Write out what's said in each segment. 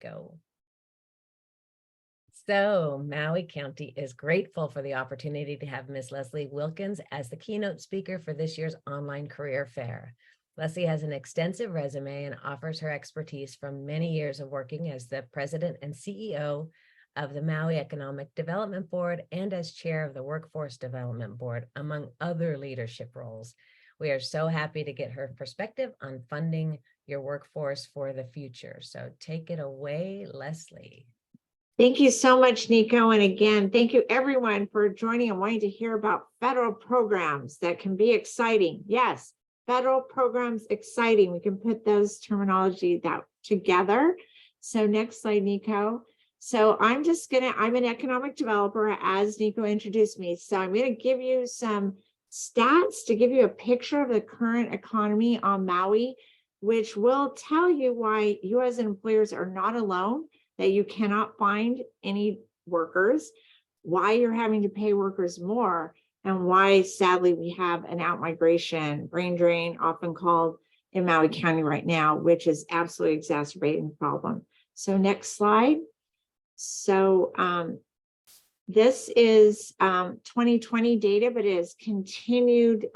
go. So Maui County is grateful for the opportunity to have Ms. Leslie Wilkins as the keynote speaker for this year's online career fair. Leslie has an extensive resume and offers her expertise from many years of working as the president and CEO of the Maui Economic Development Board and as chair of the Workforce Development Board, among other leadership roles. We are so happy to get her perspective on funding your workforce for the future. So take it away, Leslie. Thank you so much, Nico. And again, thank you everyone for joining and wanting to hear about federal programs that can be exciting. Yes, federal programs, exciting. We can put those terminology that together. So next slide, Nico. So I'm an economic developer, as Nico introduced me. So I'm going to give you some stats to give you a picture of the current economy on Maui, which will tell you why you as employers are not alone, that you cannot find any workers, why you're having to pay workers more, and why, sadly, we have an outmigration, brain drain, often called in Maui County right now, which is absolutely exacerbating the problem. So next slide. So this is 2020 data, but it has continued.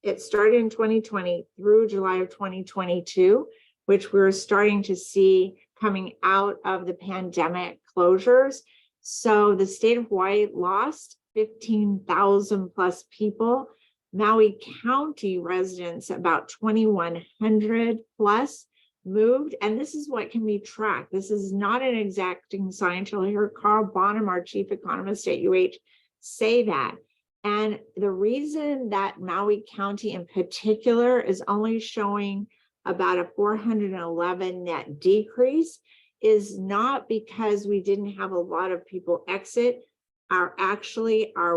It started in 2020 through July of 2022, which we're starting to see coming out of the pandemic closures. So the state of Hawaii lost 15,000 plus people. Maui County residents, about 2,100 plus, moved. And this is what can be tracked. This is not an exacting science. You'll hear Carl Bonham, our chief economist at UH, say that. And the reason that Maui County in particular is only showing about a 411 net decrease is not because we didn't have a lot of people exit. Our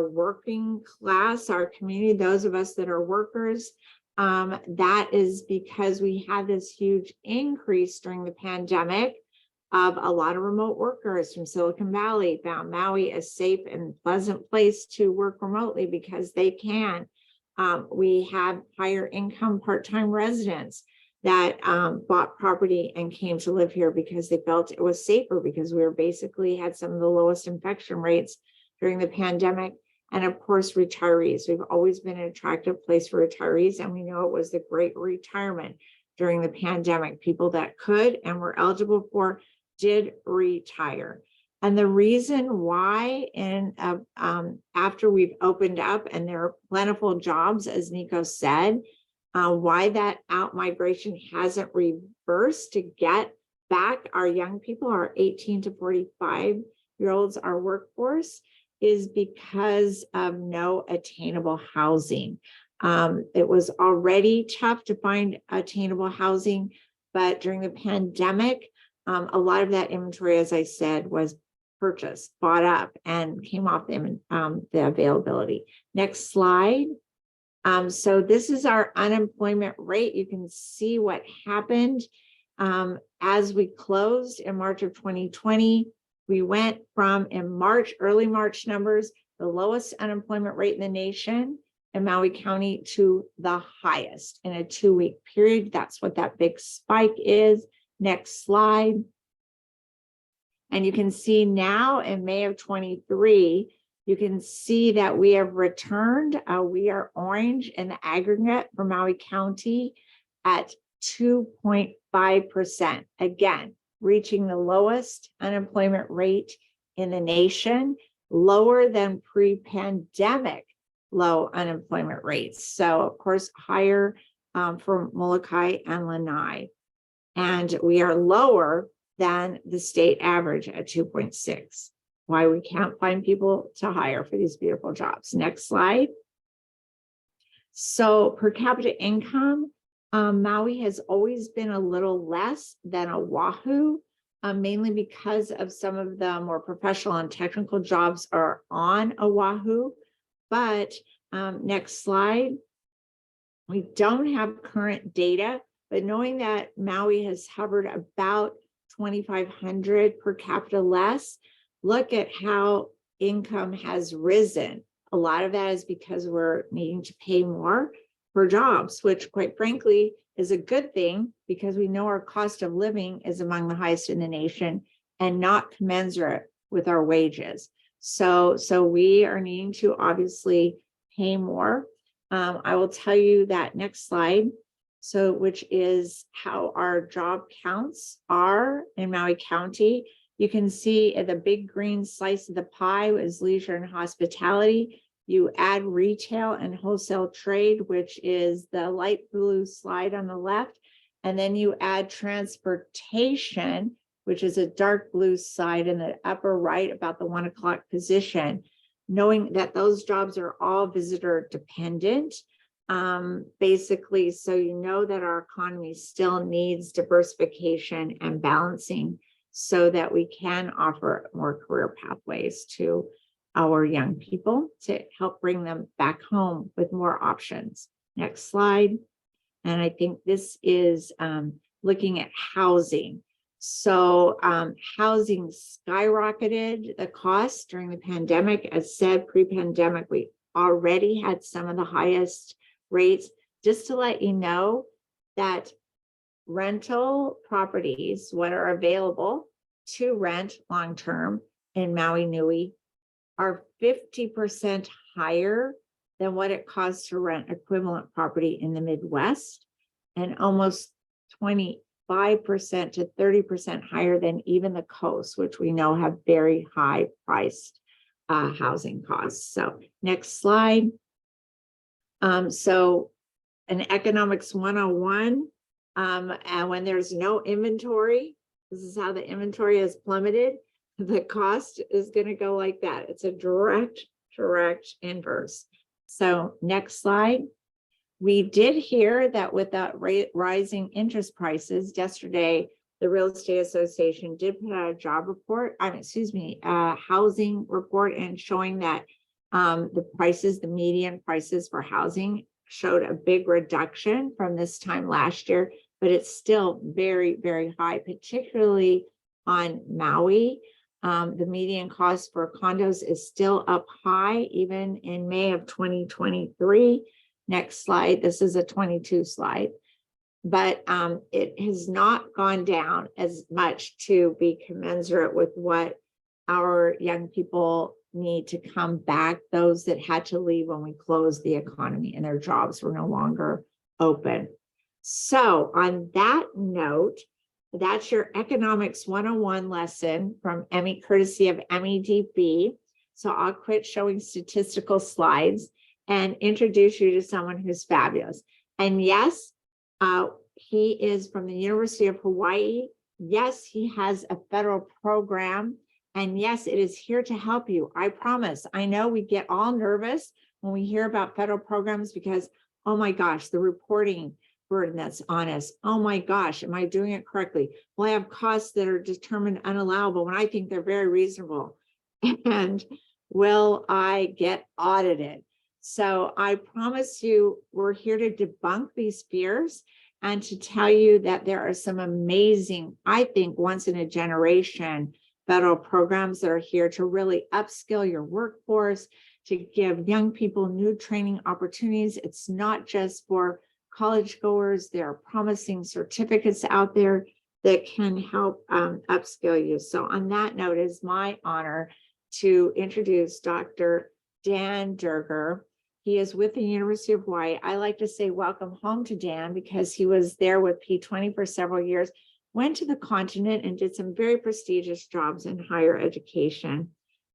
working class, our community, those of us that are workers, that is because we had this huge increase during the pandemic of a lot of remote workers from Silicon Valley found Maui a safe and pleasant place to work remotely because they can. We have higher income part-time residents that bought property and came to live here because they felt it was safer, because we were basically had some of the lowest infection rates during the pandemic. And of course, retirees. We've always been an attractive place for retirees, and we know it was the great retirement during the pandemic. People that could and were eligible for did retire. And the reason why, after we've opened up and there are plentiful jobs, as Nico said, why that out-migration hasn't reversed to get back our young people, our 18 to 45-year-olds, our workforce, is because of no attainable housing. It was already tough to find attainable housing, but during the pandemic, a lot of that inventory, as I said, was purchased, bought up, and came off the availability. Next slide. So this is our unemployment rate. You can see what happened as we closed in March of 2020. We went from, in March, early March numbers, the lowest unemployment rate in the nation in Maui County to the highest in a 2-week period. That's what that big spike is. Next slide. And you can see now in May of 23, you can see that we have returned. We are orange in the aggregate for Maui County at 2.5%. Again, reaching the lowest unemployment rate in the nation, lower than pre-pandemic low unemployment rates. So of course, higher for Molokai and Lanai. And we are lower than the state average at 2.6. Why we can't find people to hire for these beautiful jobs. Next slide. So per capita income, Maui has always been a little less than Oahu, mainly because of some of the more professional and technical jobs are on Oahu. But next slide. We don't have current data, but knowing that Maui has hovered about 2,500 per capita less, look at how income has risen. A lot of that is because we're needing to pay more for jobs, which quite frankly is a good thing because we know our cost of living is among the highest in the nation and not commensurate with our wages. So we are needing to obviously pay more. I will tell you that next slide. So, which is how our job counts are in Maui County. You can see the big green slice of the pie is leisure and hospitality. You add retail and wholesale trade, which is the light blue slide on the left. And then you add transportation, which is a dark blue side in the upper right about the 1 o'clock position, knowing that those jobs are all visitor dependent. Basically, so you know that our economy still needs diversification and balancing so that we can offer more career pathways to our young people to help bring them back home with more options. Next slide. And I think this is looking at housing. So housing skyrocketed the cost during the pandemic. As said, pre-pandemic, we already had some of the highest rates. Just to let you know that rental properties, what are available to rent long-term in Maui Nui, are 50% higher than what it costs to rent equivalent property in the Midwest, and almost 25% to 30% higher than even the coast, which we know have very high priced housing costs. So next slide. So an economics 101, and when there's no inventory, this is how the inventory has plummeted. The cost is going to go like that. It's a direct inverse. So next slide. We did hear that with that rising interest prices, yesterday, the Real Estate Association did put out a job report, housing report, and showing that the prices, the median prices for housing showed a big reduction from this time last year, but it's still very, very high, particularly on Maui. The median cost for condos is still up high, even in May of 2023. Next slide. This is a 22 slide, but it has not gone down as much to be commensurate with what our young people need to come back, those that had to leave when we closed the economy and their jobs were no longer open. So on that note, that's your economics 101 lesson from Emmy, courtesy of MEDB. So I'll quit showing statistical slides and introduce you to someone who's fabulous. And yes, he is from the University of Hawaii. Yes, he has a federal program. And yes, it is here to help you. I promise. I know we get all nervous when we hear about federal programs because, oh my gosh, the reporting burden that's on us. Oh my gosh, am I doing it correctly? Well, I have costs that are determined unallowable when I think they're very reasonable. And will I get audited? So I promise you, we're here to debunk these fears and to tell you that there are some amazing, I think, once in a generation federal programs that are here to really upskill your workforce, to give young people new training opportunities. It's not just for college goers. There are promising certificates out there that can help upskill you. So on that note, it is my honor to introduce Dr. Dan Durger. He is with the University of Hawaii. I like to say welcome home to Dan because he was there with P20 for several years, went to the continent and did some very prestigious jobs in higher education,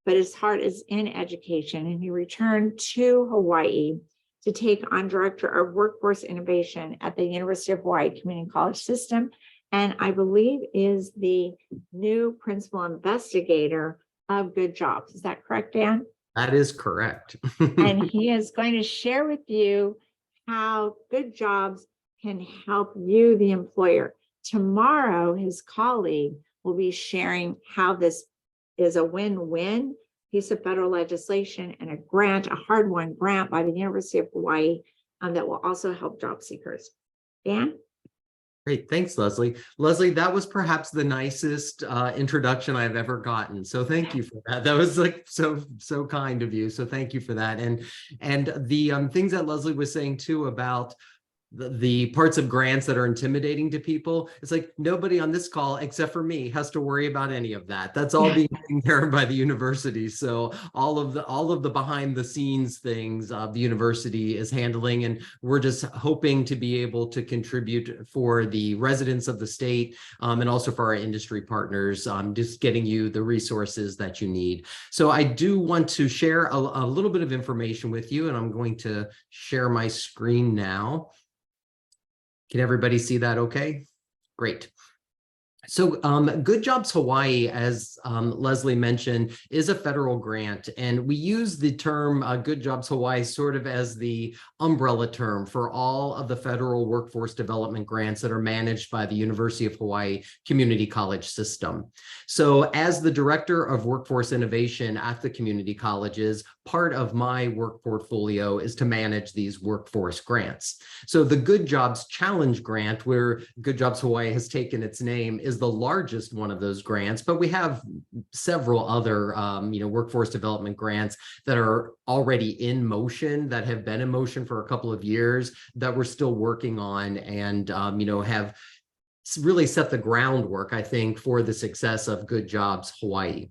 but his heart is in education. And he returned to Hawaii to take on Director of Workforce Innovation at the University of Hawaii Community College System. And I believe is the new principal investigator of Good Jobs. Is that correct, Dan? That is correct. And he is going to share with you how Good Jobs can help you, the employer. Tomorrow, his colleague will be sharing how this is a win-win piece of federal legislation and a grant, a hard-won grant by the University of Hawaii that will also help job seekers. Dan? Great, thanks, Leslie. Leslie, that was perhaps the nicest introduction I've ever gotten. So thank you for that. That was like so kind of you. So thank you for that. And the things that Leslie was saying too about the parts of grants that are intimidating to people. It's like nobody on this call except for me has to worry about any of that. That's all being taken care of by the university. So all of the behind the scenes things the university is handling, and we're just hoping to be able to contribute for the residents of the state and also for our industry partners, just getting you the resources that you need. So I do want to share a little bit of information with you, and I'm going to share my screen now. Can everybody see that okay? Great. So Good Jobs Hawaii, as Leslie mentioned, is a federal grant, and we use the term Good Jobs Hawaii sort of as the umbrella term for all of the federal workforce development grants that are managed by the University of Hawaii Community College System. So as the Director of Workforce Innovation at the community colleges, part of my work portfolio is to manage these workforce grants. So the Good Jobs Challenge Grant, where Good Jobs Hawaii has taken its name, is the largest one of those grants, but we have several other workforce development grants that are already in motion, that have been in motion for a couple of years, that we're still working on, and have really set the groundwork, I think, for the success of Good Jobs Hawaii.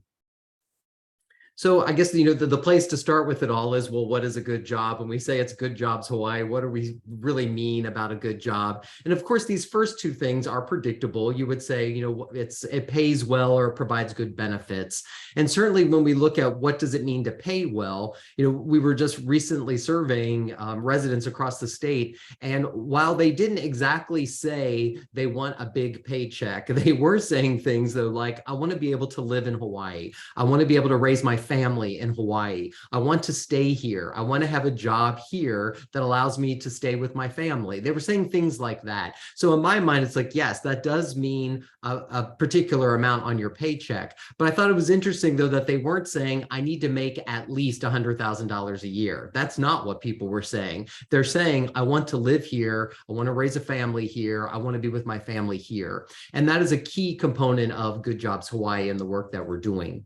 So I guess, the place to start with it all is, well, what is a good job? When we say it's Good Jobs Hawaii, what do we really mean about a good job? And of course, these first two things are predictable. You would say, it pays well or provides good benefits. And certainly when we look at what does it mean to pay well, we were just recently surveying residents across the state. And while they didn't exactly say they want a big paycheck, they were saying things though, like, I want to be able to live in Hawaii. I want to be able to raise my family in Hawaii. I want to stay here. I want to have a job here that allows me to stay with my family. They were saying things like that. So in my mind, it's like, yes, that does mean a particular amount on your paycheck. But I thought it was interesting, though, that they weren't saying, I need to make at least $100,000 a year. That's not what people were saying. They're saying, I want to live here. I want to raise a family here. I want to be with my family here. And that is a key component of Good Jobs Hawaii and the work that we're doing.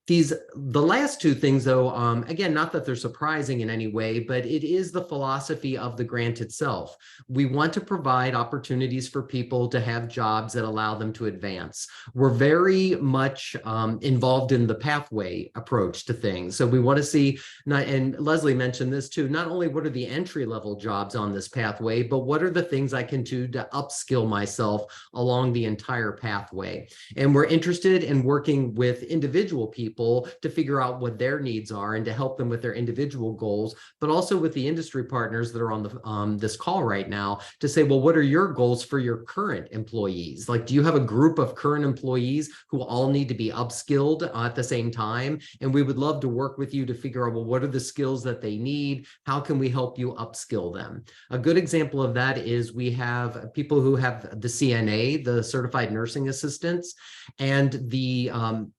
The last two things, though, again, not that they're surprising in any way, but it is the philosophy of the grant itself. We want to provide opportunities for people to have jobs that allow them to advance. We're very much involved in the pathway approach to things. So we want to see, and Leslie mentioned this too, not only what are the entry-level jobs on this pathway, but what are the things I can do to upskill myself along the entire pathway. And we're interested in working with individual people to figure out what their needs are and to help them with their individual goals, but also with the industry partners that are on this call right now to say, well, what are your goals for your current employees? Like, do you have a group of current employees who all need to be upskilled at the same time? And we would love to work with you to figure out, well, what are the skills that they need? How can we help you upskill them? A good example of that is we have people who have the CNA, the Certified Nursing Assistants, and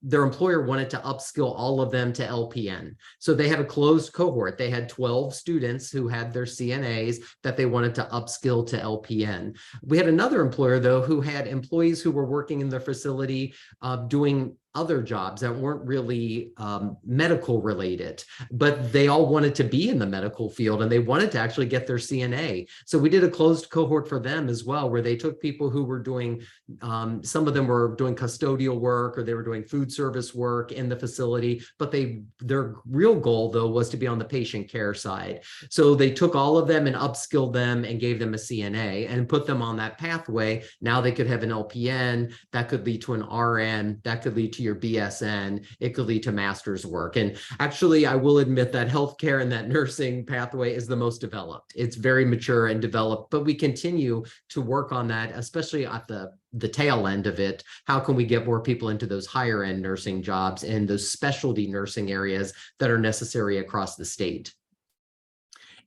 their employer wanted to upskill all of them to LPN. So they had a closed cohort. They had 12 students who had their CNAs that they wanted to upskill to LPN. We had another employer, though, who had employees who were working in their facility doing other jobs that weren't really medical related, but they all wanted to be in the medical field and they wanted to actually get their CNA. So we did a closed cohort for them as well, where they took people who were doing, some of them were doing custodial work or they were doing food service work in the facility, but their real goal though was to be on the patient care side. So they took all of them and upskilled them and gave them a CNA and put them on that pathway. Now they could have an LPN, that could lead to an RN, that could lead to your BSN, it could lead to master's work. And actually, I will admit that healthcare and that nursing pathway is the most developed. It's very mature and developed, but we continue to work on that, especially at the tail end of it. How can we get more people into those higher end nursing jobs and those specialty nursing areas that are necessary across the state?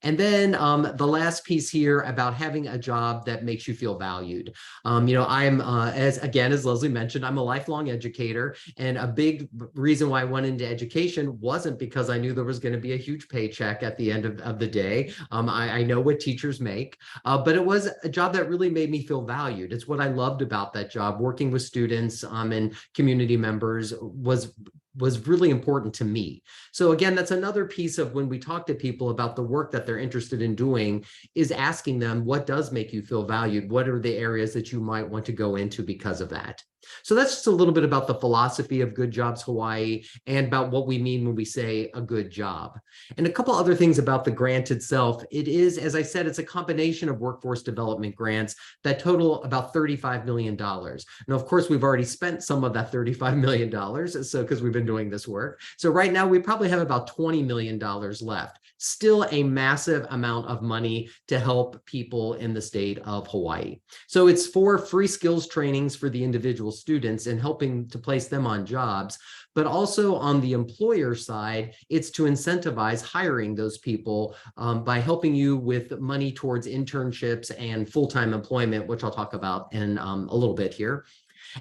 And then the last piece here about having a job that makes you feel valued. I'm, as Leslie mentioned, I'm a lifelong educator, and a big reason why I went into education wasn't because I knew there was going to be a huge paycheck at the end of the day. I know what teachers make, but it was a job that really made me feel valued. It's what I loved about that job. Working with students and community members was was really important to me. So again, that's another piece of when we talk to people about the work that they're interested in doing, is asking them, what does make you feel valued? What are the areas that you might want to go into because of that? So that's just a little bit about the philosophy of Good Jobs Hawaii and about what we mean when we say a good job. And a couple other things about the grant itself. It is, as I said, it's a combination of workforce development grants that total about $35 million. Now, of course, we've already spent some of that $35 million, so because we've been doing this work. So right now we probably have about $20 million left. Still a massive amount of money to help people in the state of Hawaii. So it's for free skills trainings for the individual students and helping to place them on jobs, but also on the employer side, it's to incentivize hiring those people by helping you with money towards internships and full-time employment, which I'll talk about in a little bit here.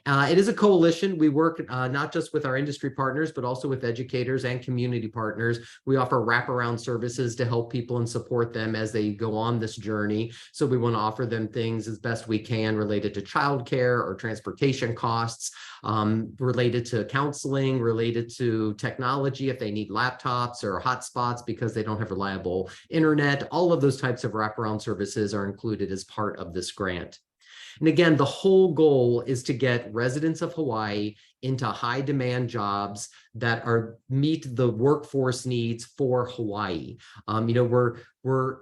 It is a coalition. We work not just with our industry partners, but also with educators and community partners. We offer wraparound services to help people and support them as they go on this journey. So we want to offer them things as best we can related to childcare or transportation costs, related to counseling, related to technology if they need laptops or hotspots because they don't have reliable internet. All of those types of wraparound services are included as part of this grant. And again, the whole goal is to get residents of Hawaii into high demand jobs that meet the workforce needs for Hawaii. We're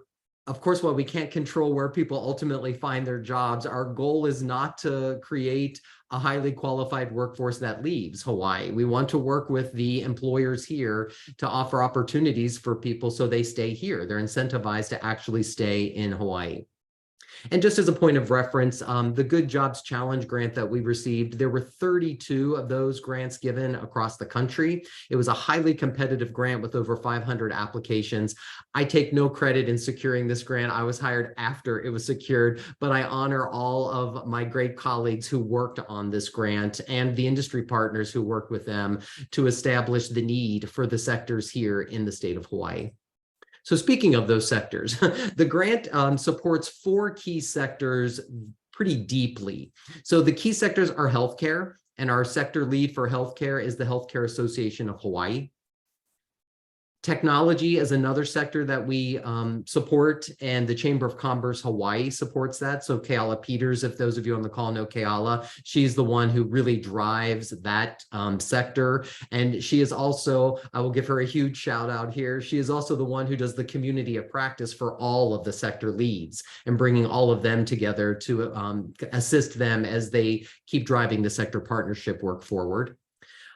of course, while we can't control where people ultimately find their jobs, our goal is not to create a highly qualified workforce that leaves Hawaii. We want to work with the employers here to offer opportunities for people so they stay here. They're incentivized to actually stay in Hawaii. And just as a point of reference, the Good Jobs Challenge grant that we received, there were 32 of those grants given across the country. It was a highly competitive grant with over 500 applications. I take no credit in securing this grant. I was hired after it was secured, but I honor all of my great colleagues who worked on this grant and the industry partners who worked with them to establish the need for the sectors here in the state of Hawaii. So speaking of those sectors, the grant supports 4 key sectors pretty deeply. So the key sectors are healthcare, and our sector lead for healthcare is the Healthcare Association of Hawaii. Technology is another sector that we support, and the Chamber of Commerce Hawaii supports that. So Keala Peters, if those of you on the call know Keala, she's the one who really drives that sector. And she is also, I will give her a huge shout out here, she is also the one who does the community of practice for all of the sector leads and bringing all of them together to assist them as they keep driving the sector partnership work forward.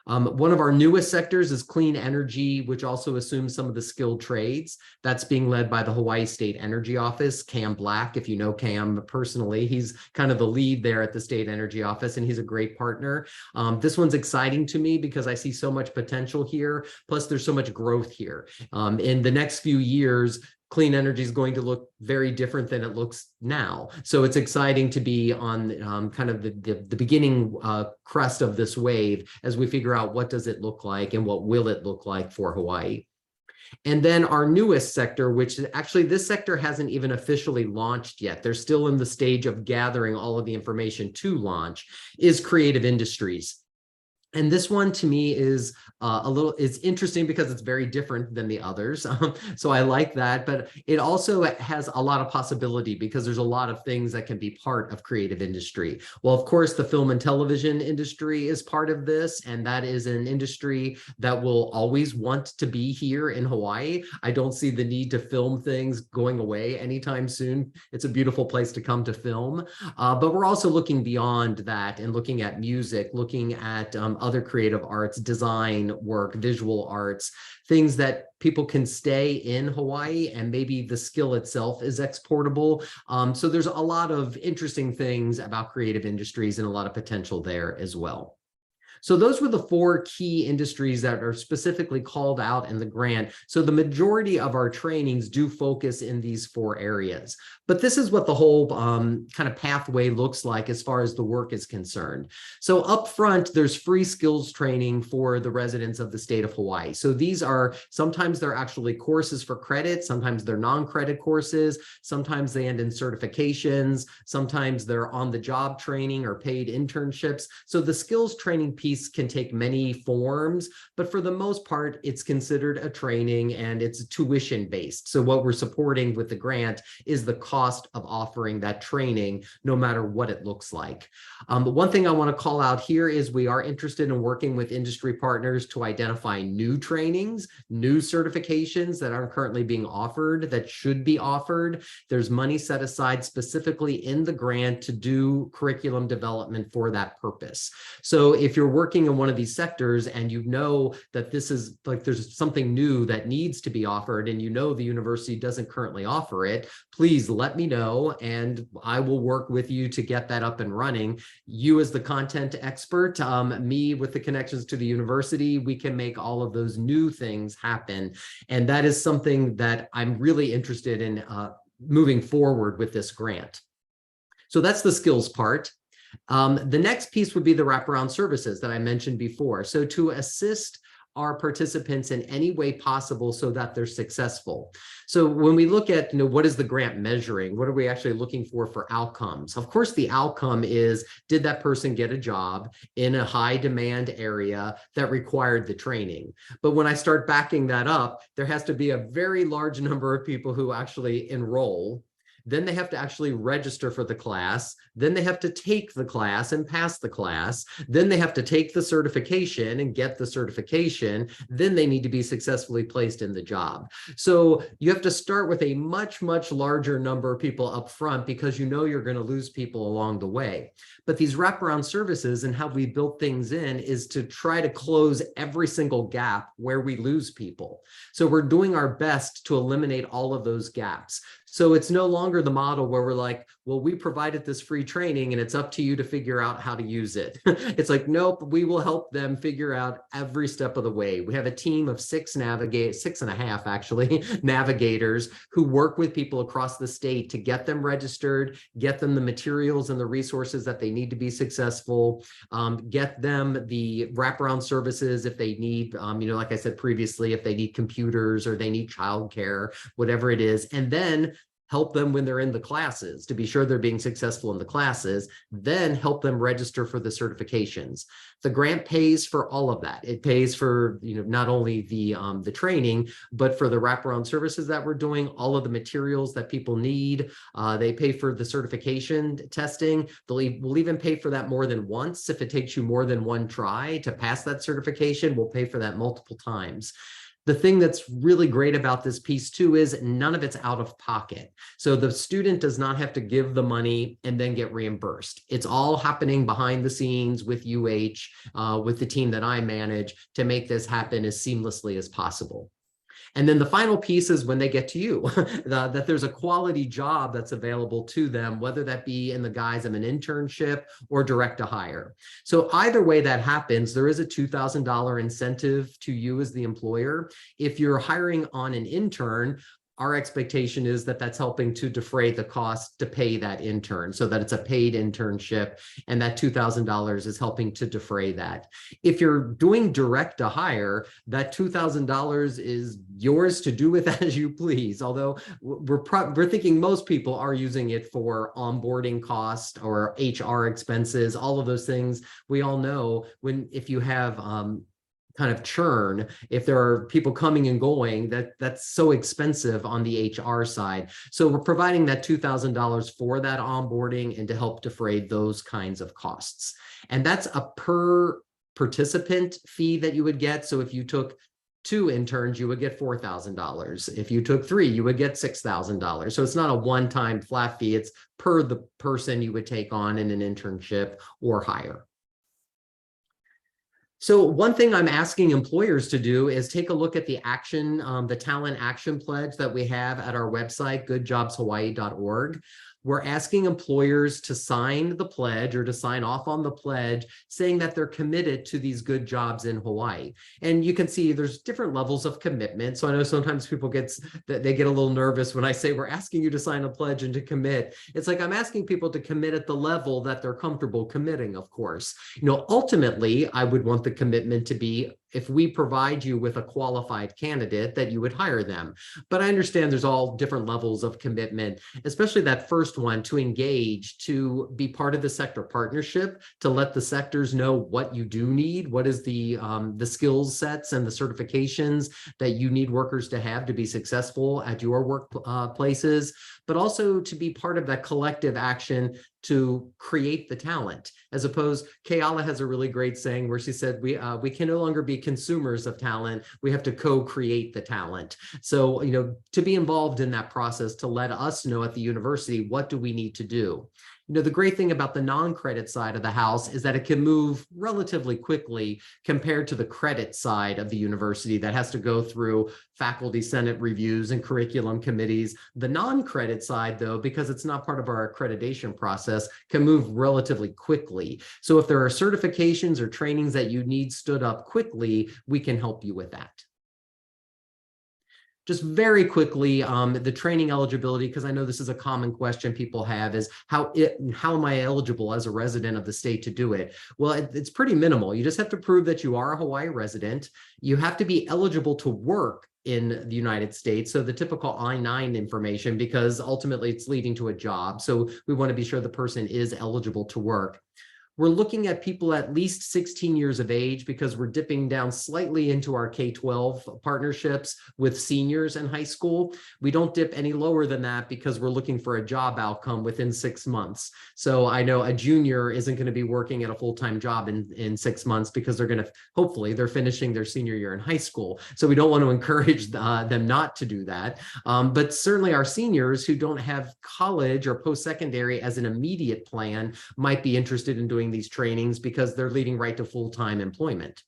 One of our newest sectors is clean energy, which also assumes some of the skilled trades. That's being led by the Hawaii State Energy Office, Cam Black. If you know Cam personally, he's kind of the lead there at the State Energy Office, and he's a great partner. This one's exciting to me because I see so much potential here. Plus, there's so much growth here. In the next few years, clean energy is going to look very different than it looks now. So it's exciting to be on kind of the beginning crest of this wave as we figure out what does it look like and what will it look like for Hawaii. And then our newest sector, which actually this sector hasn't even officially launched yet. They're still in the stage of gathering all of the information to is creative industries. And this one to me is it's interesting because it's very different than the others. So I like that, but it also has a lot of possibility because there's a lot of things that can be part of creative industry. Well, of course, the film and television industry is part of this, and that is an industry that will always want to be here in Hawaii. I don't see the need to film things going away anytime soon. It's a beautiful place to come to film, but we're also looking beyond that and looking at music, looking at other creative arts, design work, visual arts, things that people can stay in Hawaii and maybe the skill itself is exportable. So there's a lot of interesting things about creative industries and a lot of potential there as well. So those were the 4 key industries that are specifically called out in the grant. So the majority of our trainings do focus in these 4 areas. But this is what the whole kind of pathway looks like as far as the work is concerned. So up front, there's free skills training for the residents of the state of Hawaii. So these are, sometimes they're actually courses for credit, sometimes they're non-credit courses, sometimes they end in certifications, sometimes they're on-the-job training or paid internships. So the skills training piece piece can take many forms, but for the most part, it's considered a training and it's tuition based. So what we're supporting with the grant is the cost of offering that training, no matter what it looks like. The one thing I want to call out here is we are interested in working with industry partners to identify new trainings, new certifications that aren't currently being offered that should be offered. There's money set aside specifically in the grant to do curriculum development for that purpose. So if you're working in one of these sectors and you know that this is like there's something new that needs to be offered and you know the university doesn't currently offer it, please let me know and I will work with you to get that up and running. You as the content expert, me with the connections to the university, we can make all of those new things happen. And that is something that I'm really interested in moving forward with this grant. So that's the skills part. The next piece would be the wraparound services that I mentioned before. So to assist our participants in any way possible so that they're successful. So when we look at, what is the grant measuring? What are we actually looking for outcomes? Of course, the outcome is, did that person get a job in a high demand area that required the training? But when I start backing that up, there has to be a very large number of people who actually enroll. Then they have to actually register for the class. Then they have to take the class and pass the class. Then they have to take the certification and get the certification. Then they need to be successfully placed in the job. So you have to start with a much, much larger number of people up front because you know you're going to lose people along the way. But these wraparound services and how we built things in is to try to close every single gap where we lose people. So we're doing our best to eliminate all of those gaps. So it's no longer the model where we're like, well, we provided this free training and it's up to you to figure out how to use it. It's like, nope, we will help them figure out every step of the way. We have a team of 6.5 actually, navigators who work with people across the state to get them registered, get them the materials and the resources that they need to be successful, get them the wraparound services if they need, like I said previously, if they need computers or they need childcare, whatever it is, and then help them when they're in the classes to be sure they're being successful in the classes, then help them register for the certifications. The grant pays for all of that. It pays for, not only the training, but for the wraparound services that we're doing, all of the materials that people need. They pay for the certification testing. We'll even pay for that more than once. If it takes you more than one try to pass that certification, we'll pay for that multiple times. The thing that's really great about this piece too is none of it's out of pocket. So the student does not have to give the money and then get reimbursed. It's all happening behind the scenes with UH, with the team that I manage to make this happen as seamlessly as possible. And then the final piece is when they get to you, that there's a quality job that's available to them, whether that be in the guise of an internship or direct to hire. So either way that happens, there is a $2,000 incentive to you as the employer. If you're hiring on an intern, our expectation is that that's helping to defray the cost to pay that intern so that it's a paid internship and that $2,000 is helping to defray that. If you're doing direct to hire, that $2,000 is yours to do with as you please. Although we're thinking most people are using it for onboarding costs or HR expenses, all of those things. We all know if you have kind of churn, if there are people coming and going, that's so expensive on the HR side. So we're providing that $2,000 for that onboarding and to help defray those kinds of costs. And that's a per participant fee that you would get. So if you took 2 interns, you would get $4,000. If you took 3, you would get $6,000. So it's not a one-time flat fee. It's per the person you would take on in an internship or hire. So one thing I'm asking employers to do is take a look at the talent action pledge that we have at our website, goodjobshawaii.org. We're asking employers to sign the pledge or to sign off on the pledge saying that they're committed to these good jobs in Hawaii. And you can see there's different levels of commitment. So I know sometimes people get a little nervous when I say we're asking you to sign a pledge and to commit. It's like I'm asking people to commit at the level that they're comfortable committing, of course. Ultimately, I would want the commitment to be if we provide you with a qualified candidate, that you would hire them. But I understand there's all different levels of commitment, especially that first one, to engage, to be part of the sector partnership, to let the sectors know what you do need, what is the skills sets and the certifications that you need workers to have to be successful at your work places, but also to be part of that collective action to create the talent. As opposed, Kayala has a really great saying where she said, we can no longer be consumers of talent, we have to co-create the talent. So, you know, to be involved in that process, to let us know at the university, what do we need to do? You know, the great thing about the non-credit side of the house is that it can move relatively quickly compared to the credit side of the university that has to go through faculty senate reviews and curriculum committees. The non-credit side, though, because it's not part of our accreditation process, can move relatively quickly. So if there are certifications or trainings that you need stood up quickly, we can help you with that. Just very quickly, the training eligibility, because I know this is a common question people have, is how am I eligible as a resident of the state to do it? Well, it's pretty minimal. You just have to prove that you are a Hawaii resident. You have to be eligible to work in the United States. So the typical I-9 information, because ultimately it's leading to a job. So we want to be sure the person is eligible to work. We're looking at people at least 16 years of age because we're dipping down slightly into our K-12 partnerships with seniors in high school. We don't dip any lower than that because we're looking for a job outcome within 6 months. So I know a junior isn't going to be working at a full-time job in 6 months because they're going to, hopefully they're finishing their senior year in high school. So we don't want to encourage them not to do that. But certainly our seniors who don't have college or post-secondary as an immediate plan might be interested in doing these trainings because they're leading right to full-time employment.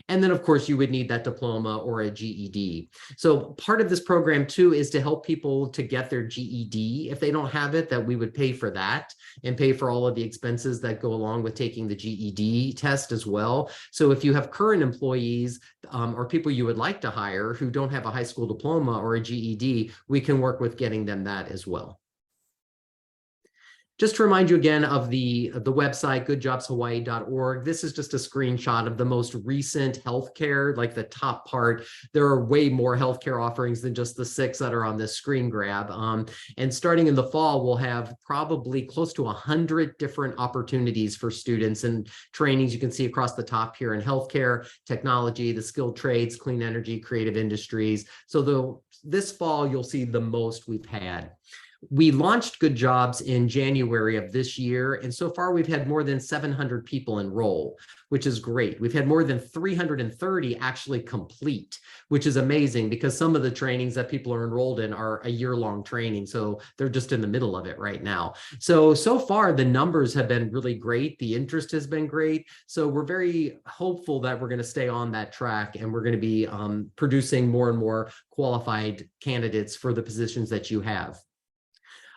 And then, of course, you would need that diploma or a GED. So part of this program, too, is to help people to get their GED. If they don't have it, that we would pay for that and pay for all of the expenses that go along with taking the GED test as well. So if you have current employees or people you would like to hire who don't have a high school diploma or a GED, we can work with getting them that as well. Just to remind you again of the website, goodjobshawaii.org. This is just a screenshot of the most recent healthcare, like the top part. There are way more healthcare offerings than just the 6 that are on this screen grab. And starting in the fall, we'll have probably close to 100 different opportunities for students and trainings you can see across the top here in healthcare, technology, the skilled trades, clean energy, creative industries. So this fall, you'll see the most we've had. We launched Good Jobs in January of this year, and so far we've had more than 700 people enroll, which is great. We've had more than 330 actually complete, which is amazing because some of the trainings that people are enrolled in are a year-long training, so they're just in the middle of it right now. So far the numbers have been really great. The interest has been great. So we're very hopeful that we're going to stay on that track and we're going to be producing more and more qualified candidates for the positions that you have.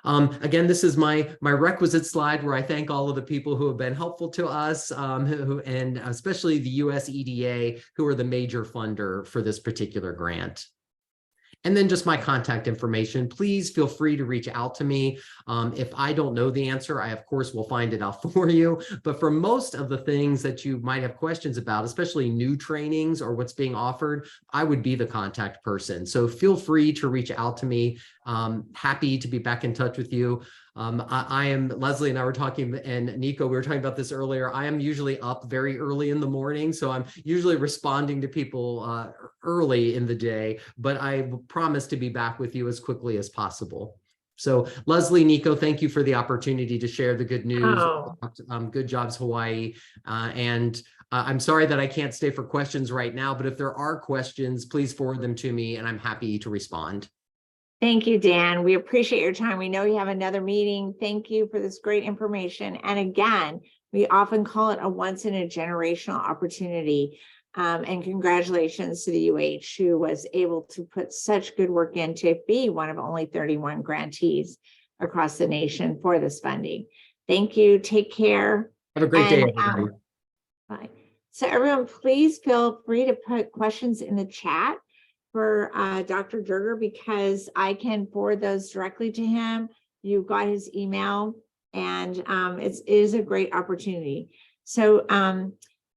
Again, this is my requisite slide where I thank all of the people who have been helpful to us, and especially the US EDA, who are the major funder for this particular grant. And then just my contact information. Please feel free to reach out to me. If I don't know the answer, I of course will find it out for you. But for most of the things that you might have questions about, especially new trainings or what's being offered, I would be the contact person. So feel free to reach out to me. Happy to be back in touch with you. I am, Leslie and I were talking, and Nico, we were talking about this earlier. I am usually up very early in the morning, so I'm usually responding to people early in the day, but I promise to be back with you as quickly as possible. So Leslie, Nico, thank you for the opportunity to share the good news. Good Jobs Hawaii. And I'm sorry that I can't stay for questions right now, but if there are questions, please forward them to me and I'm happy to respond. Thank you, Dan. We appreciate your time. We know you have another meeting. Thank you for this great information. And again, we often call it a once in a generational opportunity. And congratulations to the UH who was able to put such good work in to be one of only 31 grantees across the nation for this funding. Thank you. Take care. Have a great day, everybody. Bye. So everyone, please feel free to put questions in the chat for Dr. Durger, because I can forward those directly to him. You've got his email, and it is a great opportunity. So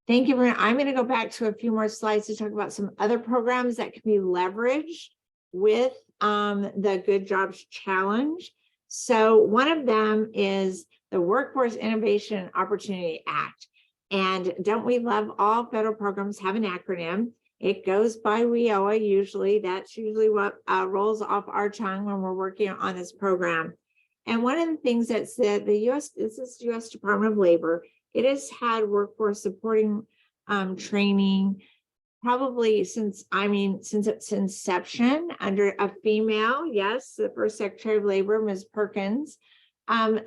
Thank you. I'm going to go back to a few more slides to talk about some other programs that can be leveraged with the Good Jobs Challenge. So one of them is the Workforce Innovation and Opportunity Act. And don't we love all federal programs have an acronym? It goes by WIOA usually. That's usually what rolls off our tongue when we're working on this program. And one of the things that said the U.S. This is U.S. Department of Labor. It has had workforce supporting training probably since its inception under a female. Yes, the first Secretary of Labor, Ms. Perkins. But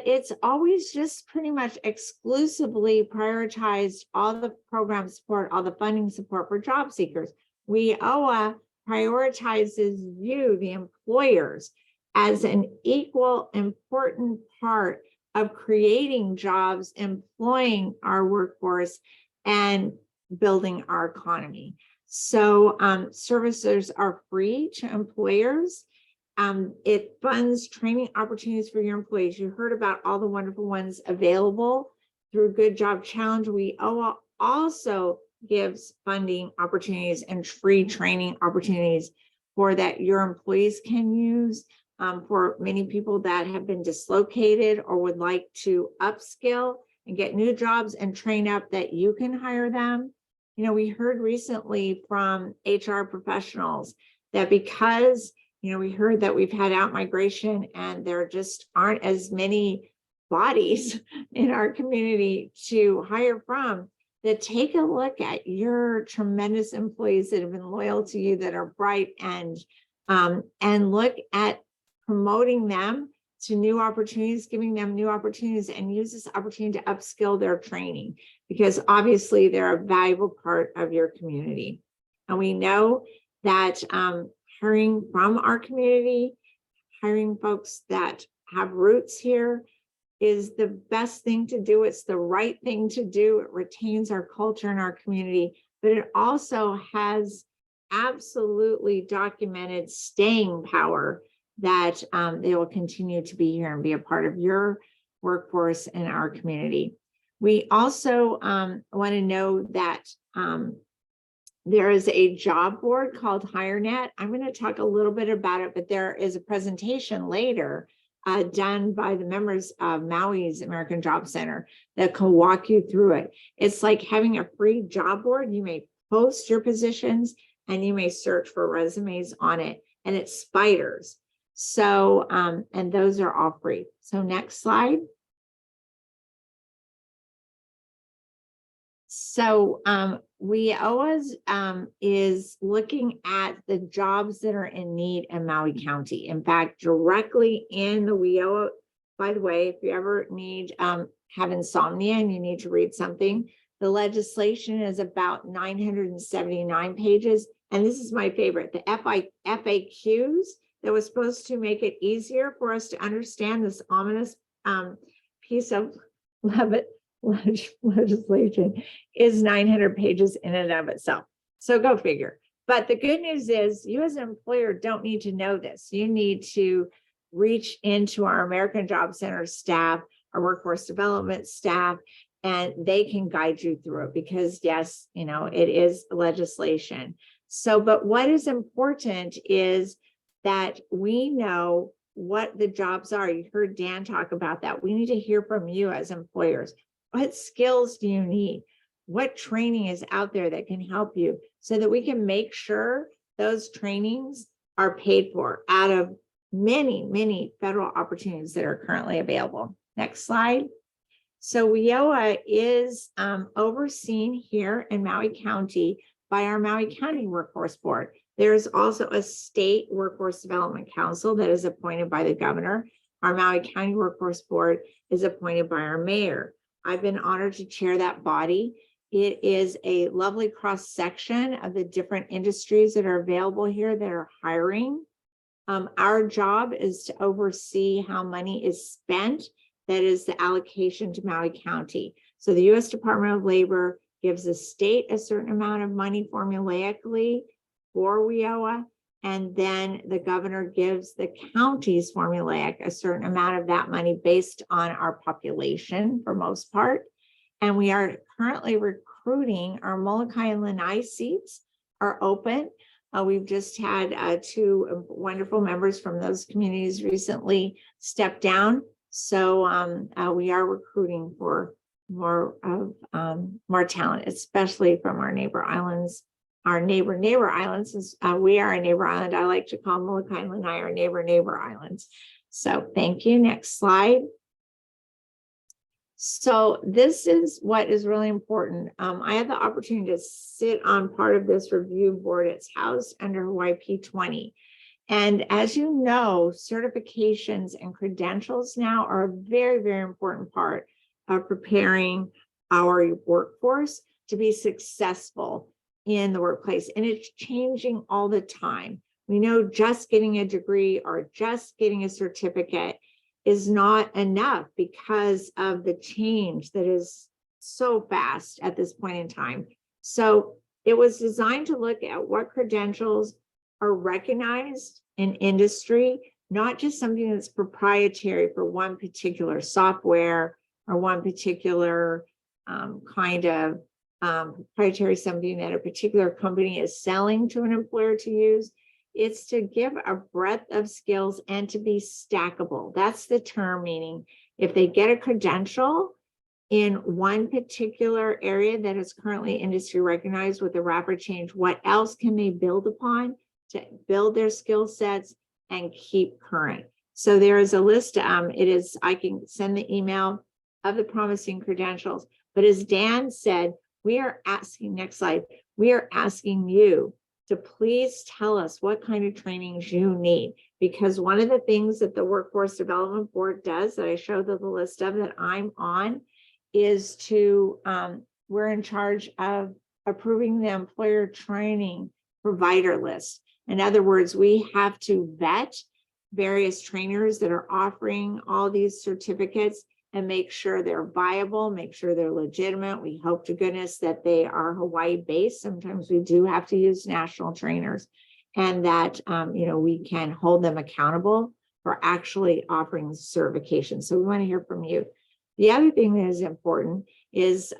it's always just pretty much exclusively prioritized all the program support, all the funding support for job seekers. WIOA prioritizes you, the employers, as an equal important part of creating jobs, employing our workforce, and building our economy. So services are free to employers. It funds training opportunities for your employees. You heard about all the wonderful ones available through Good Job Challenge. WIOA also gives funding opportunities and free training opportunities for that your employees can use for many people that have been dislocated or would like to upskill and get new jobs and train up, that you can hire them. You know, we heard recently from HR professionals that because we heard that we've had out-migration and there just aren't as many bodies in our community to hire from, that take a look at your tremendous employees that have been loyal to you, that are bright, and look at promoting them to new opportunities, giving them new opportunities, and use this opportunity to upskill their training, because obviously they're a valuable part of your community. And we know that hiring from our community, hiring folks that have roots here, is the best thing to do. It's the right thing to do. It retains our culture and our community, but it also has absolutely documented staying power, that they will continue to be here and be a part of your workforce and our community. We also want to know that there is a job board called HireNet. I'm going to talk a little bit about it, but there is a presentation later done by the members of Maui's American Job Center that can walk you through it. It's like having a free job board. You may post your positions and you may search for resumes on it, and it's spiders. So, and those are all free. So next slide. So WIOA is looking at the jobs that are in need in Maui County. In fact, directly in the WIOA, by the way, if you ever need, have insomnia and you need to read something, the legislation is about 979 pages. And this is my favorite, the FAQs that was supposed to make it easier for us to understand this ominous piece of legislation is 900 pages in and of itself. So go figure. But the good news is you as an employer don't need to know this. You need to reach into our American Job Center staff, our workforce development staff, and they can guide you through it, because yes, it is legislation. So, but what is important is that we know what the jobs are. You heard Dan talk about that. We need to hear from you as employers. What skills do you need? What training is out there that can help you, so that we can make sure those trainings are paid for out of many, many federal opportunities that are currently available. Next slide. So WIOA is overseen here in Maui County by our Maui County Workforce Board. There's also a state workforce development council that is appointed by the governor. Our Maui County Workforce Board is appointed by our mayor. I've been honored to chair that body. It is a lovely cross section of the different industries that are available here that are hiring. Our job is to oversee how money is spent. That is the allocation to Maui County. So the U.S. Department of Labor gives the state a certain amount of money formulaically for WIOA, and then the governor gives the counties formulaic a certain amount of that money based on our population for most part. And we are currently recruiting. Our Molokai and Lanai seats are open. We've just had 2 wonderful members from those communities recently step down. So we are recruiting for more talent, especially from our neighbor islands. Our neighbor islands, is we are a neighbor island. I like to call Molokai and Lanai our neighbor islands. So thank you. Next slide. So this is what is really important. I had the opportunity to sit on part of this review board. It's housed under Hawaii P20. And as you know, certifications and credentials now are a very, very important part of preparing our workforce to be successful in the workplace. And it's changing all the time. We know just getting a degree or just getting a certificate is not enough because of the change that is so fast at this point in time. So it was designed to look at what credentials are recognized in industry, not just something that's proprietary for one particular software or one particular kind of proprietary, something that a particular company is selling to an employer to use. It's to give a breadth of skills and to be stackable. That's the term, meaning if they get a credential in one particular area that is currently industry recognized with a rapid change, what else can they build upon to build their skill sets and keep current? So there is a list. I can send the email of the promising credentials. But as Dan said, we are asking, next slide, we are asking you to please tell us what kind of trainings you need, because one of the things that the Workforce Development Board does that I showed the list of that I'm on is to, we're in charge of approving the employer training provider list. In other words, we have to vet various trainers that are offering all these certificates and make sure they're viable, make sure they're legitimate. We hope to goodness that they are Hawaii-based. Sometimes we do have to use national trainers, and that we can hold them accountable for actually offering certification. So we want to hear from you. The other thing that is important is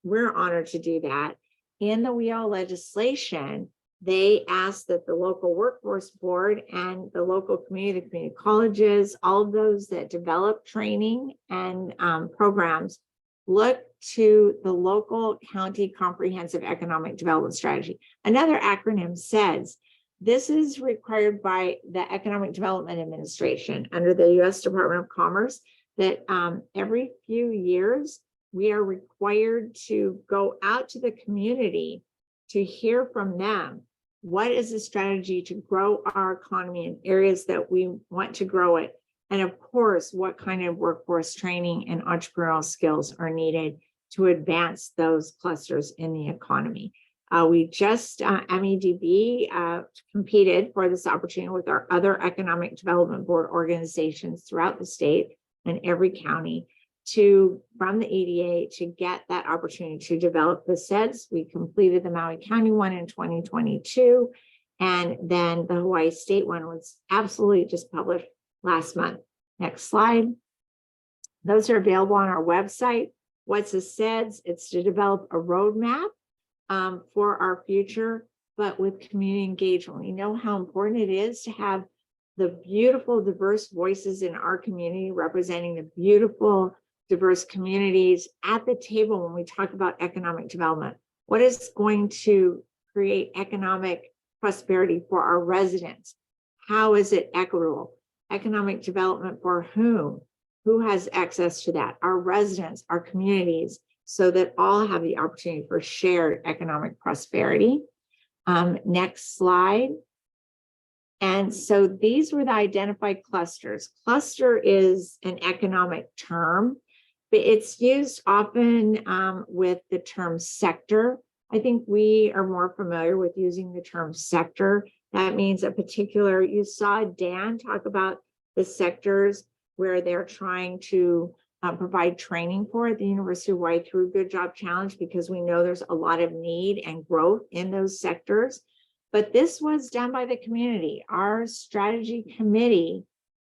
we're honored to do that. In the WEAL legislation, they asked that the local workforce board and the local community colleges, all of those that develop training and programs, look to the local county comprehensive economic development strategy. Another acronym says, this is required by the Economic Development Administration under the U.S. Department of Commerce, that every few years, we are required to go out to the community to hear from them. What is the strategy to grow our economy in areas that we want to grow it? And of course, what kind of workforce training and entrepreneurial skills are needed to advance those clusters in the economy? We just, MEDB competed for this opportunity with our other economic development board organizations throughout the state and every county from the EDA to get that opportunity to develop the SEDS. We completed the Maui County one in 2022, and then the Hawaii State one was absolutely just published last month. Next slide. Those are available on our website. What's a SEDS? It's to develop a roadmap for our future, but with community engagement. We know how important it is to have the beautiful, diverse voices in our community representing the beautiful, diverse communities at the table when we talk about economic development. What is going to create economic prosperity for our residents? How is it equitable? Economic development for whom? Who has access to that? Our residents, our communities, so that all have the opportunity for shared economic prosperity. Next slide. And so these were the identified clusters. Cluster is an economic term, but it's used often with the term sector. I think we are more familiar with using the term sector. That means a particular, you saw Dan talk about the sectors where they're trying to provide training for at the University of Hawaii through Good Job Challenge, because we know there's a lot of need and growth in those sectors. But this was done by the community. Our strategy committee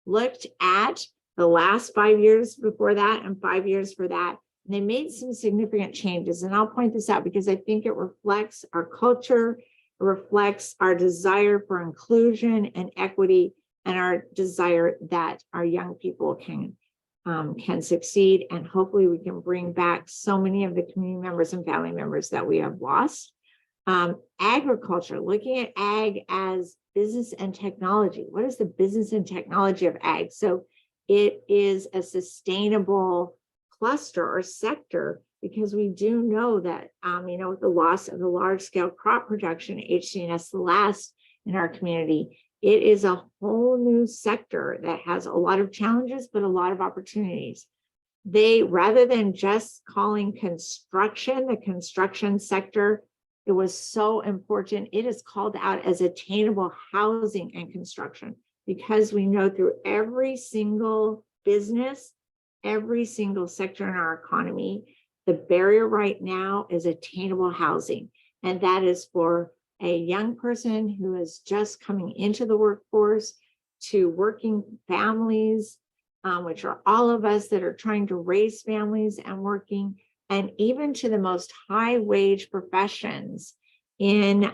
looked at the last 5 years before that and 5 years for that, And they made some significant changes. And I'll point this out because I think it reflects our culture, it reflects our desire for inclusion and equity, and our desire that our young people can succeed. And hopefully we can bring back so many of the community members and family members that we have lost. Agriculture, looking at ag as business and technology. What is the business and technology of ag? So it is a sustainable cluster or sector, because we do know that, with the loss of the large scale crop production, HCNS, the last in our community, it is a whole new sector that has a lot of challenges, but a lot of opportunities. They, rather than just calling construction, the construction sector, it was so important. It is called out as attainable housing and construction, because we know through every single business, every single sector in our economy, the barrier right now is attainable housing. And that is for a young person who is just coming into the workforce, to working families, which are all of us that are trying to raise families and working, and even to the most high wage professions in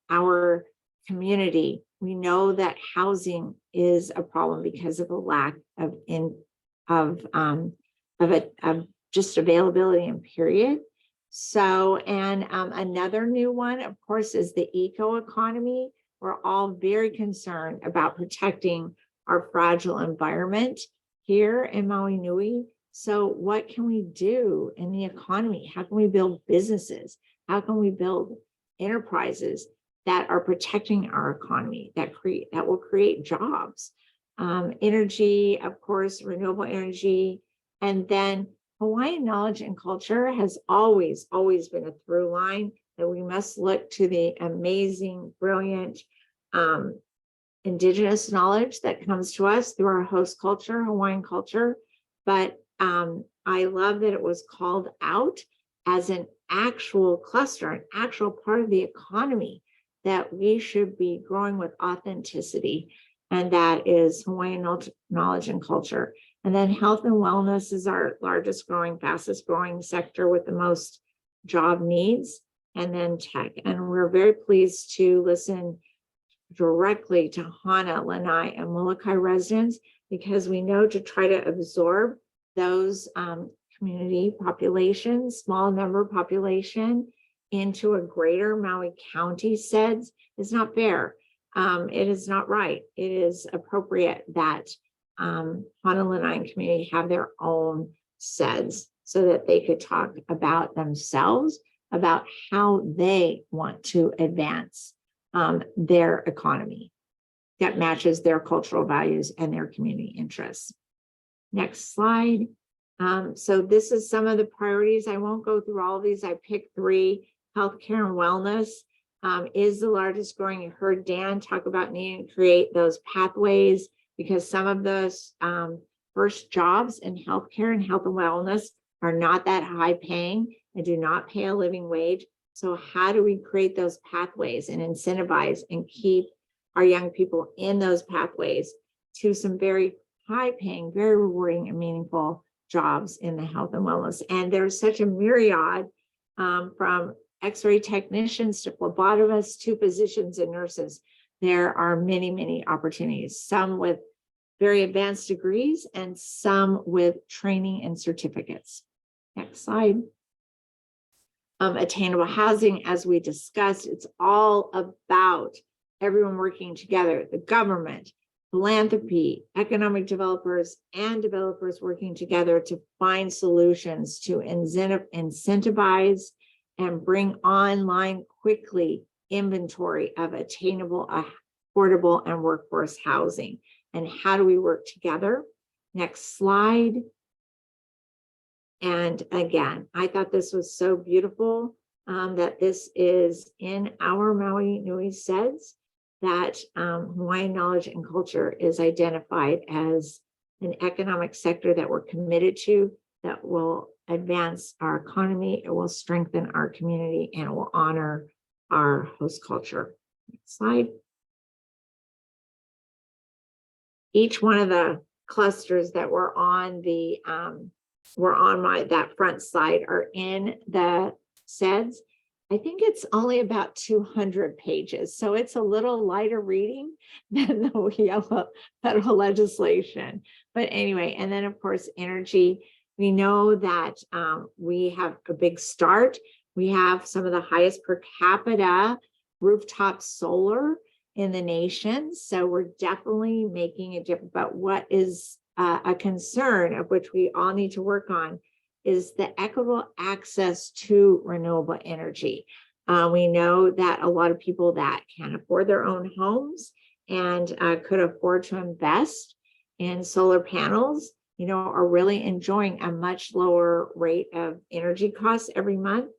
our community. We know that housing is a problem because of a lack of just availability and period. So, and another new one, of course, is the eco economy. We're all very concerned about protecting our fragile environment here in Maui Nui. So what can we do in the economy? How can we build businesses? How can we build enterprises that are protecting our economy, that will create jobs? Energy, of course, renewable energy. And then Hawaiian knowledge and culture has always been a through line, that we must look to the amazing, brilliant indigenous knowledge that comes to us through our host culture, Hawaiian culture. But I love that it was called out as an actual cluster, an actual part of the economy that we should be growing with authenticity. And that is Hawaiian knowledge and culture. And then health and wellness is our largest growing, fastest growing sector with the most job needs. And then tech. And we're very pleased to listen directly to Hana, Lanai, and Molokai residents, because we know to try to absorb those community populations, small number population, into a greater Maui County SEDS is not fair. It is not right. It is appropriate that Hana, Lanai, and community have their own SEDS so that they could talk about themselves, about how they want to advance their economy that matches their cultural values and their community interests. Next slide. So this is some of the priorities. I won't go through all of these. I picked 3. Healthcare and wellness is the largest growing. You heard Dan talk about needing to create those pathways, because some of those first jobs in healthcare and health and wellness are not that high paying and do not pay a living wage. So how do we create those pathways and incentivize and keep our young people in those pathways to some very high paying, very rewarding and meaningful jobs in the health and wellness? And there's such a myriad from X-ray technicians to phlebotomists to physicians and nurses. There are many, many opportunities, some with very advanced degrees and some with training and certificates. Next slide. Attainable housing, as we discussed, it's all about everyone working together, the government, philanthropy, economic developers, and developers working together to find solutions to incentivize and bring online quickly inventory of attainable, affordable, and workforce housing. And how do we work together? Next slide. And again, I thought this was so beautiful that this is in our Maui Nui SEDS, that Hawaiian knowledge and culture is identified as an economic sector that we're committed to, that will advance our economy, it will strengthen our community, and it will honor our host culture. Next slide. Each one of the clusters that were on the were on that front slide are in the SEDS. I think it's only about 200 pages. So it's a little lighter reading than the yellow federal legislation. But anyway, and then of course, energy. We know that we have a big start. We have some of the highest per capita rooftop solar in the nation. So we're definitely making a difference. But what is a concern of which we all need to work on is the equitable access to renewable energy. We know that a lot of people that can afford their own homes and could afford to invest in solar panels, are really enjoying a much lower rate of energy costs every month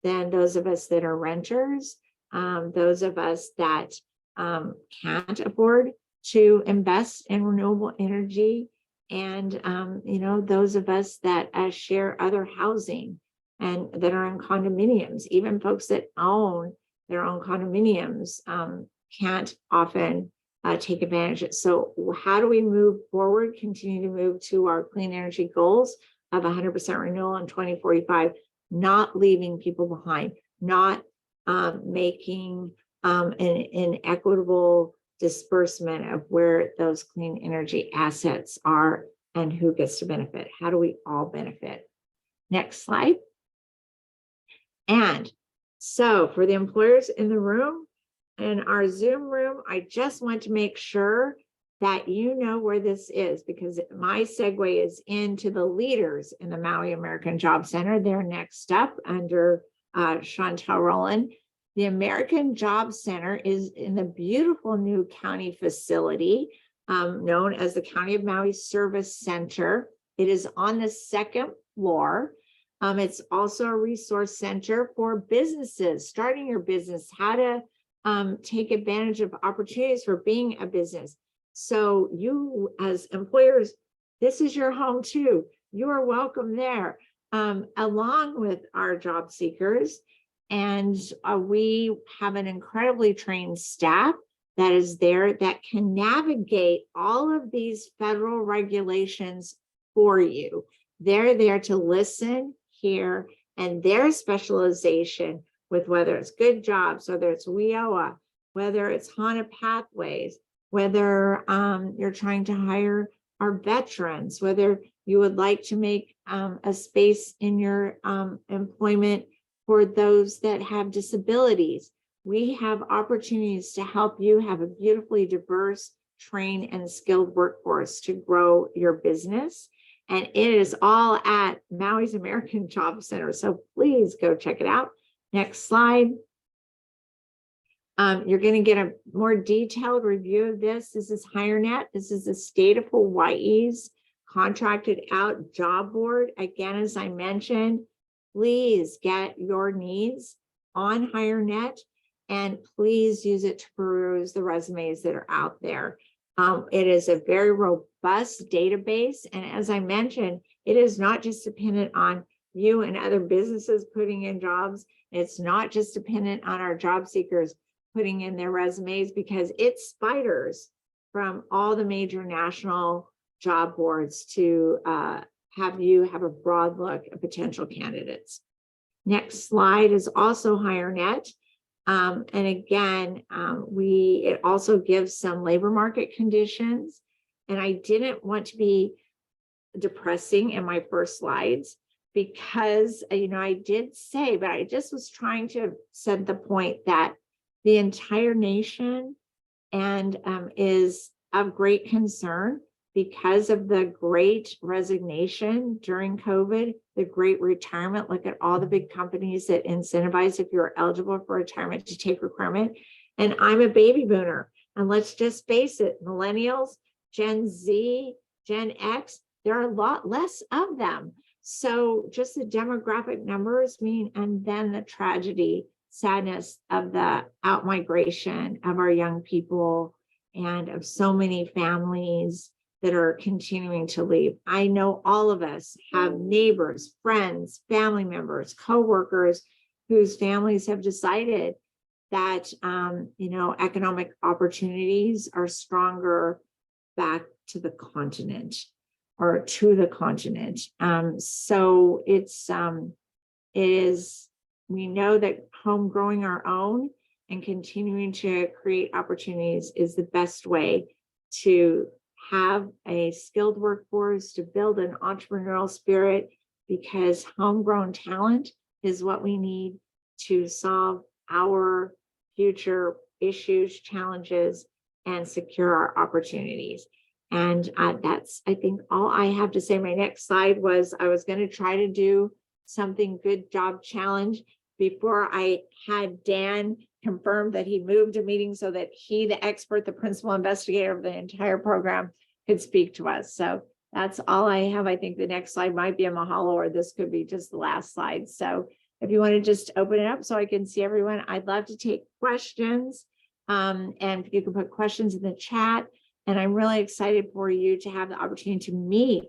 than those of us that are renters, those of us that can't afford to invest in renewable energy, and those of us that share other housing and that are in condominiums. Even folks that own their own condominiums can't often take advantage of it. So how do we move forward, continue to move to our clean energy goals of 100% renewal in 2045, not leaving people behind, not making an inequitable disbursement of where those clean energy assets are and who gets to benefit? How do we all benefit? Next slide. And so for the employers in the room, in our Zoom room, I just want to make sure that you know where this is, because my segue is into the leaders in the Maui American Job Center. They're next up under Chantel Rowland. The American Job Center is in the beautiful new county facility known as the County of Maui Service Center. It is on the second floor. It's also a resource center for businesses, starting your business, how to take advantage of opportunities for being a business. So you as employers, this is your home too. You are welcome there, along with our job seekers. And we have an incredibly trained staff that is there that can navigate all of these federal regulations for you. They're there to listen, hear, and their specialization with whether it's good jobs, whether it's WIOA, whether it's HANA pathways, whether you're trying to hire our veterans, whether you would like to make a space in your employment for those that have disabilities. We have opportunities to help you have a beautifully diverse, trained, and skilled workforce to grow your business. And it is all at Maui's American Job Center. So please go check it out. Next slide. You're going to get a more detailed review of this. This is HireNet. This is the state of Hawaii's contracted out job board. Again, as I mentioned, please get your needs on HireNet and please use it to peruse the resumes that are out there. It is a very robust database. And as I mentioned, it is not just dependent on you and other businesses putting in jobs. It's not just dependent on our job seekers putting in their resumes, because it spiders from all the major national job boards to have you have a broad look at potential candidates. Next slide is also HireNet. And again, it also gives some labor market conditions. And I didn't want to be depressing in my first slides because, I did say, but I just was trying to set the point that the entire nation and is of great concern because of the great resignation during COVID, the great retirement. Look at all the big companies that incentivize if you're eligible for retirement to take requirement. And I'm a baby boomer. And let's just face it, millennials, Gen Z, Gen X, there are a lot less of them. So just the demographic numbers mean, and then the tragedy, sadness of the out-migration of our young people and of so many families that are continuing to leave. I know all of us have neighbors, friends, family members, coworkers whose families have decided that economic opportunities are stronger back to the continent. or to the continent. So it is, we know that home growing our own and continuing to create opportunities is the best way to have a skilled workforce, to build an entrepreneurial spirit, because homegrown talent is what we need to solve our future issues, challenges, and secure our opportunities. And that's, I think, all I have to say. My next slide was, I was going to try to do something good job challenge before I had Dan confirm that he moved a meeting so that he, the expert, the principal investigator of the entire program, could speak to us. So that's all I have. I think the next slide might be a mahalo, or this could be just the last slide. So if you want to just open it up so I can see everyone, I'd love to take questions. And you can put questions in the chat. And I'm really excited for you to have the opportunity to meet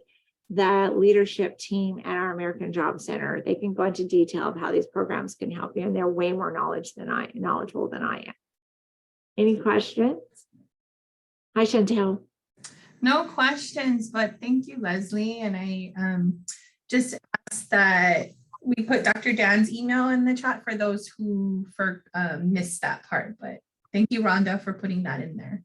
the leadership team at our American Job Center. They can go into detail of how these programs can help you, and they're way more knowledgeable than I am. Any questions? Hi, Chantel. No questions, but thank you, Leslie. And I just asked that we put Dr. Dan's email in the chat for those who missed that part. But thank you, Rhonda, for putting that in there.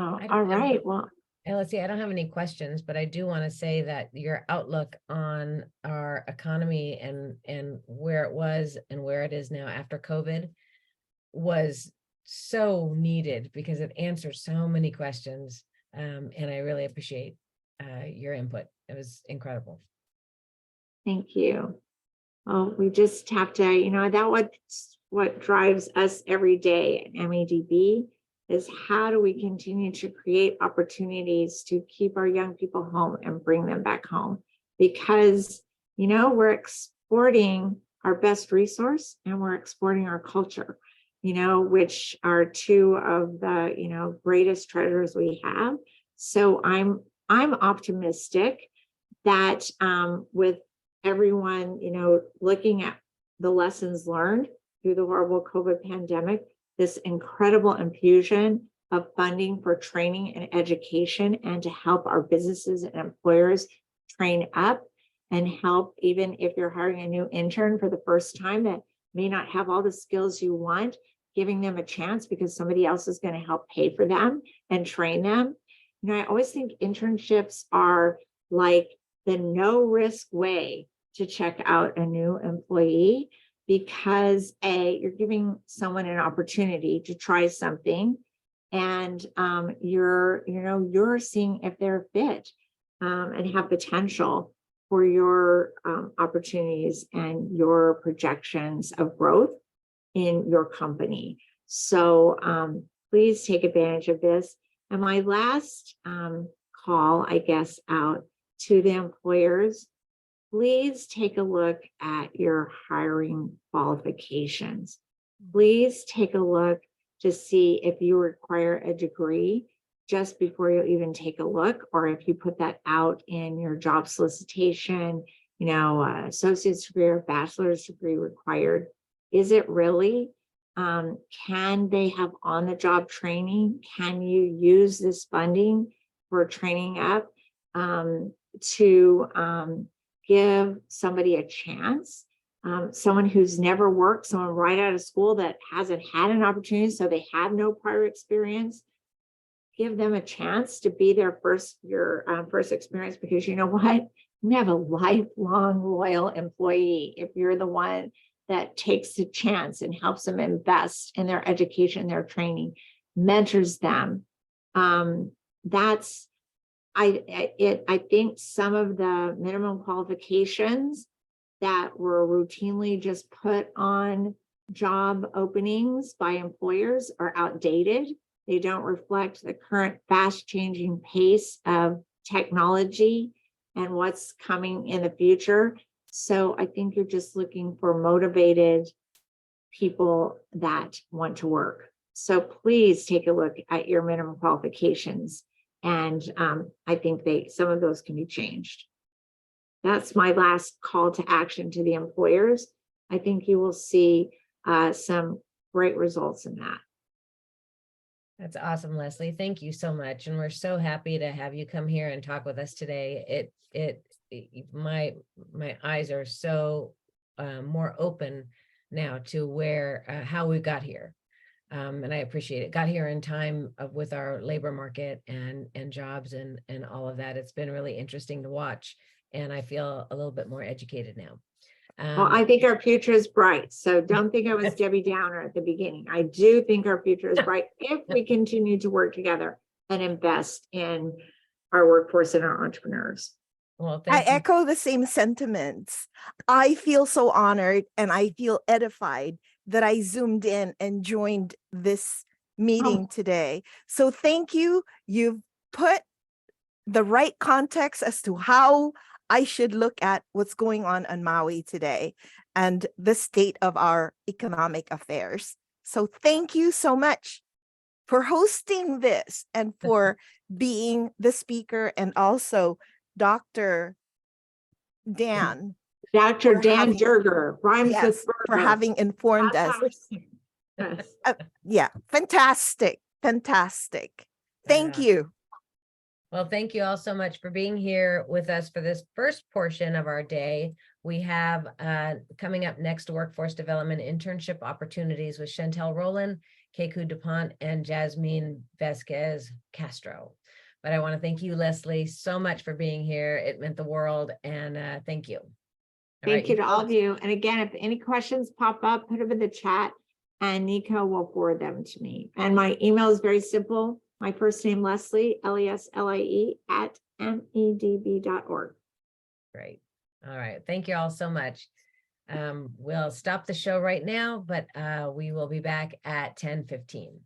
Oh, all right. Well, and let's see, I don't have any questions, but I do want to say that your outlook on our economy and where it was and where it is now after COVID was so needed, because it answers so many questions. And I really appreciate your input. It was incredible. thank you. Well, we just have to, that's what drives us every day at MEDB, is how do we continue to create opportunities to keep our young people home and bring them back home? Because, we're exporting our best resource and we're exporting our culture, which are two of the, greatest treasures we have. So I'm optimistic that with everyone, looking at the lessons learned through the horrible COVID pandemic, this incredible infusion of funding for training and education, and to help our businesses and employers train up and help, even if you're hiring a new intern for the first time that may not have all the skills you want, giving them a chance because somebody else is going to help pay for them and train them. I always think internships are like the no risk way to check out a new employee, because you're giving someone an opportunity to try something, and you're seeing if they're fit and have potential for your opportunities and your projections of growth in your company. So please take advantage of this. And my last call, I guess, out to the employers, please take a look at your hiring qualifications. Please take a look to see if you require a degree just before you even take a look, or if you put that out in your job solicitation, associate's degree or bachelor's degree required. Is it really? Can they have on-the-job training? Can you use this funding for training up to give somebody a chance? Someone who's never worked, someone right out of school that hasn't had an opportunity, so they have no prior experience. Give them a chance to be their first experience, because you know what? You have a lifelong loyal employee if you're the one that takes the chance and helps them invest in their education, their training, mentors them. I think some of the minimum qualifications that were routinely just put on job openings by employers are outdated. They don't reflect the current fast-changing pace of technology and what's coming in the future. So I think you're just looking for motivated people that want to work. So please take a look at your minimum qualifications. And I think some of those can be changed. That's my last call to action to the employers. I think you will see some great results in that. That's awesome, Leslie. Thank you so much. And we're so happy to have you come here and talk with us today. My eyes are so more open now to where how we got here. And I appreciate it. Got here in time with our labor market and jobs and all of that. It's been really interesting to watch, and I feel a little bit more educated now. Well, I think our future is bright. So don't think I was Debbie Downer at the beginning. I do think our future is bright if we continue to work together and invest in our workforce and our entrepreneurs. Well, I thank you. echo the same sentiments. I feel so honored and I feel edified that I zoomed in and joined this meeting today. So thank you. You've put the right context as to how I should look at what's going on Maui today and the state of our economic affairs. So thank you so much for hosting this and for being the speaker, and also Dr. Dan. Dr. For Dan having- Durger, rhymes Yes, with for burger. having informed us. Yes. Yeah, fantastic. Thank Yeah. you. Well, thank you all so much for being here with us for this first portion of our day. We have coming up next workforce development internship opportunities with Chantel Rowland, Keku DuPont, and Jasmine Vasquez Castro. But I want to thank you, Leslie, so much for being here. It meant the world, and thank you. Thank you to all of you. And again, if any questions pop up, put them in the chat and Nico will forward them to me. And my email is very simple. My first name, Leslie, Leslie @medb.org. Great. All right. Thank you all so much. We'll stop the show right now, but we will be back at 10:15.